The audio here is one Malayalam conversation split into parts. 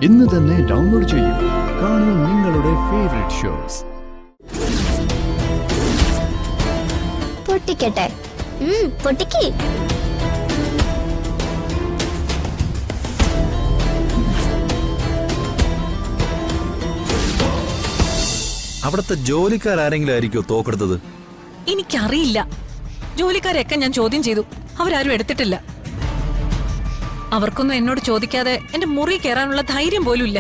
ഇന്ന് തന്നെ ഡൗൺലോഡ് ചെയ്യൂ. കാണൂ നിങ്ങളുടെ ഫേവറേറ്റ് ഷോസ്. പൊട്ടിക്കട്ടെ? പൊട്ടിക്ക്. അവിടുത്തെ ജോലിക്കാരെങ്കിലും ആയിരിക്കോ തോക്കെടുത്തത്? എനിക്കറിയില്ല. ജോലിക്കാരെയൊക്കെ ഞാൻ ചോദ്യം ചെയ്തു, അവരാരും എടുത്തിട്ടില്ല. അവർക്കൊന്നും എന്നോട് ചോദിക്കാതെ എന്റെ മുറി കയറാനുള്ള ധൈര്യം പോലും ഇല്ല.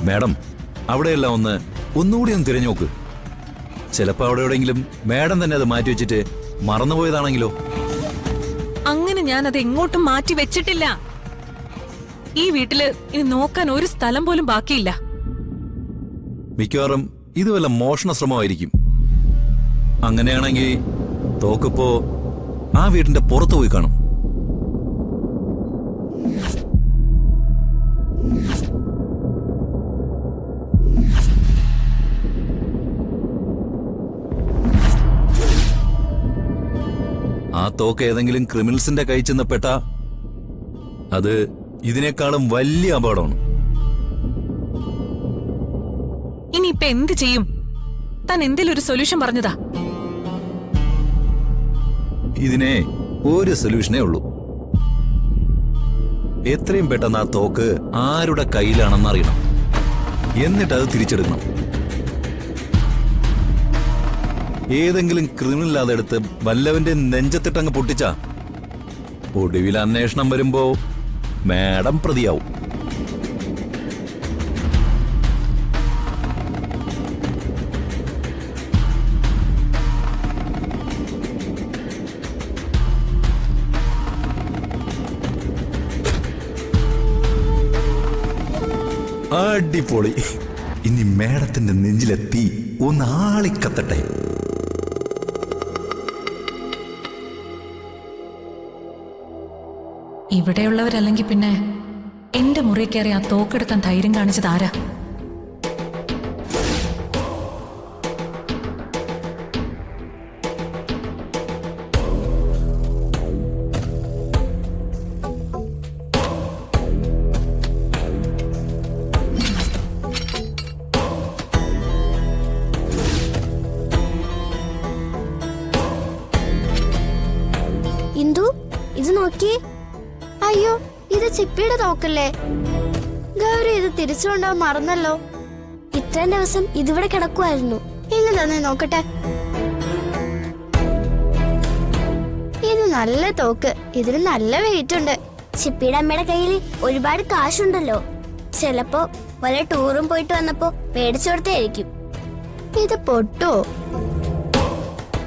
മാഡം, അവിടെയെല്ലാം ഒന്നുകൂടി ഒന്ന് തിരഞ്ഞു നോക്ക്. ചിലപ്പോ അവിടെ എവിടെയെങ്കിലും മാഡം തന്നെ അത് മാറ്റി വെച്ചിട്ട് മറന്നുപോയതാണെങ്കിലോ? അങ്ങനെ ഞാൻ അത് എങ്ങോട്ടും മാറ്റി വെച്ചിട്ടില്ല. ഈ വീട്ടില് ഇനി നോക്കാൻ ഒരു സ്ഥലം പോലും ബാക്കിയില്ല. മിക്കവാറും ഇത് വല്ല മോഷണ ശ്രമമായിരിക്കും. അങ്ങനെയാണെങ്കിൽ തോക്കിപ്പോ ആ വീടിന്റെ പുറത്തു പോയി കാണും. ആ തോക്ക് ഏതെങ്കിലും ക്രിമിനൽസിന്റെ കൈ ചെന്നപ്പെട്ട അത് ഇതിനേക്കാളും വലിയ അപകടമാണ്. ഇനിയിപ്പൊ എന്ത് ചെയ്യും? താൻ എന്തെങ്കിലും ഒരു സൊല്യൂഷൻ പറഞ്ഞതാ? ഇതിനെ ഒരു സൊല്യൂഷനേ ഉള്ളൂ. എത്രയും പെട്ടെന്ന് ആ തോക്ക് ആരുടെ കയ്യിലാണെന്ന് അറിയണം. എന്നിട്ട് അത് തിരിച്ചെടുക്കണം. ഏതെങ്കിലും ക്രിമിനൽ അതെടുത്ത് വല്ലവന്റെ നെഞ്ചത്തിട്ടങ്ങ് പൊട്ടിച്ച ഒടുവിൽ അന്വേഷണം വരുമ്പോ മാഡം പ്രതിയാവും. അടിപൊളി. ഇനി മേഡത്തിന്റെ നെഞ്ചിലെത്തി ഒന്ന് ആളിക്കത്തട്ടെ. ഇവിടെയുള്ളവരല്ലെങ്കിൽ പിന്നെ എന്റെ മുറി കയറി ആ തോക്കെടുക്കാൻ ധൈര്യം കാണിച്ചത് ആരാ? ഇന്ദു, ഇത് നോക്കിയേ. അയ്യോ, ഇത് ചിപ്പിയുടെ തോക്കല്ലേ? ഗൗരി ഇത് തിരിച്ചുകൊണ്ടാവാൻ മറന്നല്ലോ. ഇത്രയും ദിവസം ഇതിവിടെ കിടക്കുമായിരുന്നു. ഇങ്ങ് തന്നെ നോക്കട്ടെ. ഇത് നല്ല തോക്ക്. ഇതിന് നല്ല വെയിറ്റ് ഉണ്ട്. ചിപ്പിയുടെ അമ്മയുടെ കയ്യിൽ ഒരുപാട് കാശുണ്ടല്ലോ. ചിലപ്പോ വല്ല ടൂറും പോയിട്ട് വന്നപ്പോ മേടിച്ചു കൊടുത്തായിരിക്കും. ഇത് പൊട്ടോ?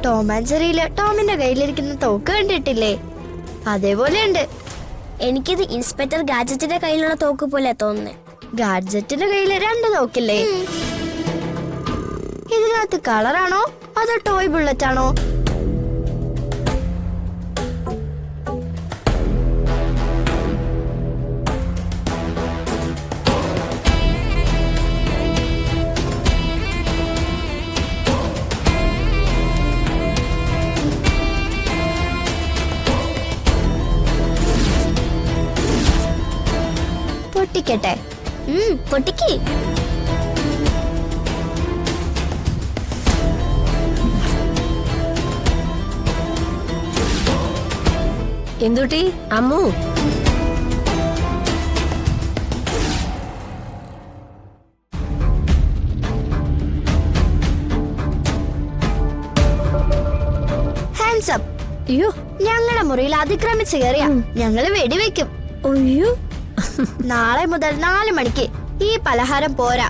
ടോം ആൻഡ് ജെറിയില് ടോമിന്റെ കയ്യിലിരിക്കുന്ന തോക്ക് കണ്ടിട്ടില്ലേ? അതേപോലെ ഉണ്ട്. എനിക്കിത് ഇൻസ്പെക്ടർ ഗാഡ്ജറ്റിന്റെ കയ്യിലുള്ള തോക്ക് പോലെ തോന്നുന്നേ. ഗാഡ്ജറ്റിന്റെ കയ്യില് രണ്ട് തോക്കില്ലേ? ഇതിനകത്ത് കളറാണോ അതോ ടോയ് ബുള്ളറ്റ് ആണോ? പൊട്ടിക്കട്ടെ? പൊട്ടിക്ക്. എന്തുട്ടി അമ്മു? Hands up. അയ്യോ, ഞങ്ങളുടെ മുറിയിൽ അതിക്രമിച്ച് കയറിയ ഞങ്ങള് വെടിവെക്കും. അയ്യോ, നാളെ മുതൽ 4 മണിക്ക് ഈ പലഹാരം പോരാ.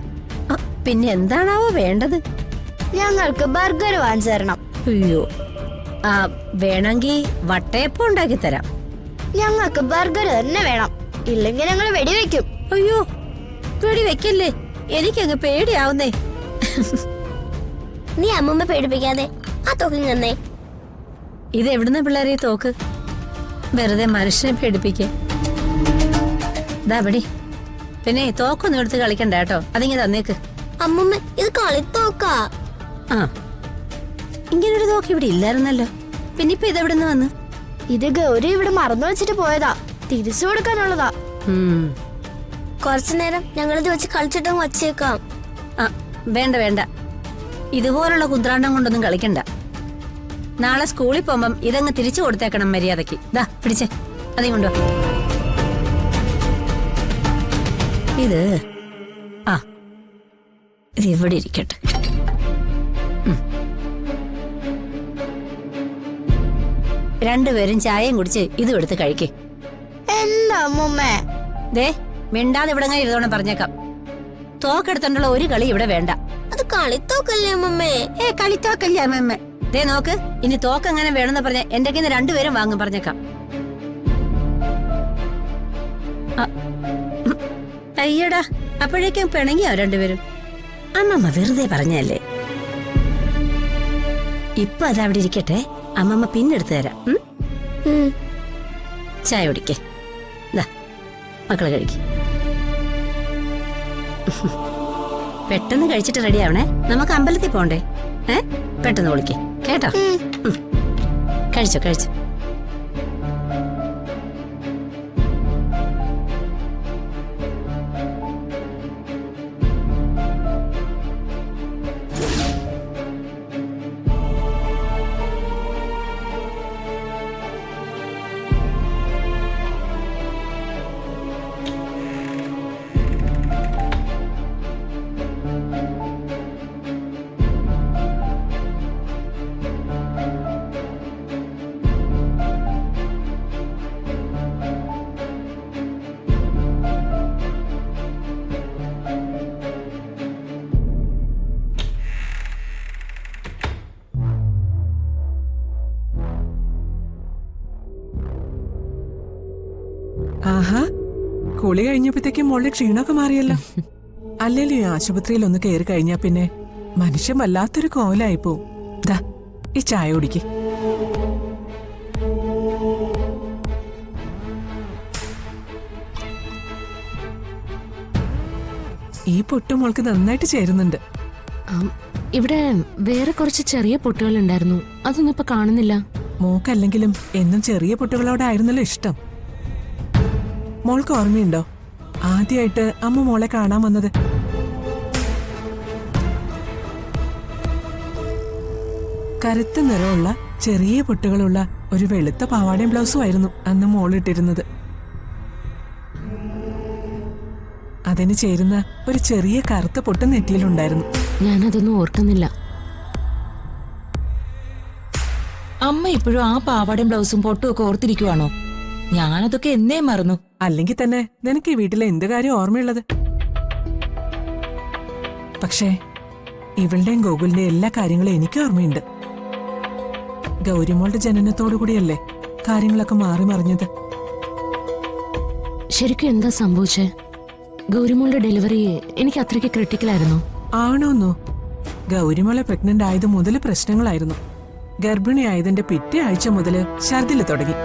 പിന്നെ എന്താണാവോ വേണ്ടത്? ഞങ്ങൾക്ക് ബർഗർ വാങ്ങിച്ചു തരണം. അയ്യോ, വേണമെങ്കിൽ വട്ടയപ്പം ഉണ്ടാക്കി തരാം. ഞങ്ങൾക്ക് ബർഗർ തന്നെ വേണം, ഇല്ലെങ്കിൽ ഞങ്ങൾ വെടിവെക്കും. അയ്യോ, വെടി വെക്കല്ലേ, എനിക്കങ്ങ് പേടിയാവുന്നേ. നീ അമ്മൂമ്മ പേടിപ്പിക്കാതെ ആ തോക്കിങ്ങന്നേ. ഇത് എവിടുന്ന പിള്ളേരെ തോക്ക്? വെറുതെ മനുഷ്യനെ പേടിപ്പിക്കേ. ദാബടി, പിന്നെ തോക്കൊന്നും എടുത്ത് കളിക്കണ്ട കേട്ടോ. അതിങ്ങ് തന്നേക്ക്. അമ്മൂമ്മ, ഇത് കളിത്തോക്കാ. ആ, ഇങ്ങനൊരു തോക്ക് ഇവിടെ ഇല്ലായിരുന്നല്ലോ. പിന്നിപ്പോ ഇതെവിടുന്ന് വന്ന്? ഇത് ഗൗരി ഇവിടെ മറന്നു വെച്ചിട്ട് പോയതാ. തിരിച്ചു കൊടുക്കാനുള്ളതാ. കുറച്ചു നേരം ഞങ്ങളിത് വെച്ച് കളിച്ചിട്ടും വച്ചേക്കാം. ആ വേണ്ട വേണ്ട, ഇതുപോലുള്ള കുന്ത്രാണ്ടം കൊണ്ടൊന്നും കളിക്കണ്ട. നാളെ സ്കൂളിൽ പോകുമ്പം ഇതങ്ങ് തിരിച്ചു കൊടുത്തേക്കണം മര്യാദക്ക്. ദാ പിടിച്ചേ, അതേ കൊണ്ടുവാ. ഇത് ആ ഇത് ഇവിടെ ഇരിക്കട്ടെ. രണ്ടുപേരും ചായയും കുടിച്ച് ഇതും എടുത്ത് കഴിക്കേ. എന്താ അമ്മൂമ്മേ? ദേ മിണ്ടാതെ ഇവിടെ ഇരുതോണം പറഞ്ഞേക്കാം. തോക്കെടുത്തോണ്ടുള്ള ഒരു കളി ഇവിടെ വേണ്ട. അത് കളിത്തോക്കല്ലേ അമ്മൂമ്മേ? കളിത്തോക്കല്ലേ അമ്മ. ദേ നോക്ക്, ഇനി തോക്കെങ്ങനെ വേണമെന്ന് പറഞ്ഞ എന്റെ കയ്യിൽ നിന്ന് രണ്ടുപേരും വാങ്ങും പറഞ്ഞേക്കാം. അയ്യടാ, അപ്പോഴേക്കും പിണങ്ങിയോ രണ്ടുപേരും? അമ്മമ്മ വെറുതെ പറഞ്ഞല്ലേ. ഇപ്പൊ അതവിടെ ഇരിക്കട്ടെ, അമ്മമ്മ പിന്നെടുത്തു തരാം. ചായ കുടിക്കേ. മക്കളെ കഴിക്ക. പെട്ടെന്ന് കഴിച്ചിട്ട് റെഡി ആവണേ. നമുക്ക് അമ്പലത്തിൽ പോണ്ടേ? പെട്ടെന്ന് വിളിക്കേ കേട്ടോ. കഴിച്ചോ കഴിച്ചോ. ആഹാ, കുളി കഴിഞ്ഞപ്പോഴത്തേക്കും മോളുടെ ക്ഷീണമൊക്കെ മാറിയല്ലോ. അല്ലല്ലോ, ഈ ആശുപത്രിയിൽ ഒന്ന് കയറി കഴിഞ്ഞാ പിന്നെ മനുഷ്യൻ വല്ലാത്തൊരു കോലായി പോവും. ദാ ഈ ചായ കുടിക്ക്. ഈ പൊട്ട് മോൾക്ക് നന്നായിട്ട് ചേരുന്നുണ്ട്. ഇവിടെ വേറെ കുറച്ച് ചെറിയ പൊട്ടുകൾ ഉണ്ടായിരുന്നു, അതൊന്നും ഇപ്പൊ കാണുന്നില്ല. മോക്കല്ലെങ്കിലും എന്നും ചെറിയ പൊട്ടുകളോടായിരുന്നല്ലോ ഇഷ്ടം. മോൾക്ക് ഓർമ്മയുണ്ടോ ആദ്യമായിട്ട് അമ്മ മോളെ കാണാൻ വന്നത്? കറുത്ത നിറമുള്ള ചെറിയ പൊട്ടുകളുള്ള ഒരു വെളുത്ത പാവാടയും ബ്ലൗസും ആയിരുന്നു അന്ന് മോളിട്ടിരുന്നത്. അതിന് ചേരുന്ന ഒരു ചെറിയ കറുത്ത പൊട്ട് നെറ്റിയിലുണ്ടായിരുന്നു. ഞാനതൊന്നും ഓർക്കുന്നില്ല. അമ്മ ഇപ്പോഴും ആ പാവാടയും ബ്ലൗസും പൊട്ടും ഒക്കെ ഓർത്തിരിക്കുവാണോ? ഞാനതൊക്കെ എന്നേ മറന്നു. അല്ലെങ്കിൽ തന്നെ നിനക്ക് ഈ വീട്ടിലെ എന്ത് കാര്യം ഓർമ്മയുള്ളത്? പക്ഷേ ഇവളുടെയും ഗോകുലിന്റെയും എല്ലാ കാര്യങ്ങളും എനിക്ക് ഓർമ്മയുണ്ട്. ഗൗരിമോളുടെ ജനനത്തോടു കൂടിയല്ലേ കാര്യങ്ങളൊക്കെ മാറി മറിഞ്ഞത്. ശരിക്കും എന്താ സംഭവിച്ചേ? ഗൗരിമോളുടെ ഡെലിവറി എനിക്ക് അത്രയ്ക്ക് ക്രിട്ടിക്കലായിരുന്നു. ആണോന്നോ? ഗൗരിമോളെ പ്രഗ്നന്റ് ആയത് മുതൽ പ്രശ്നങ്ങളായിരുന്നു. ഗർഭിണിയായതിന്റെ പിറ്റേ ആഴ്ച മുതൽ ഛർദില് തുടങ്ങി.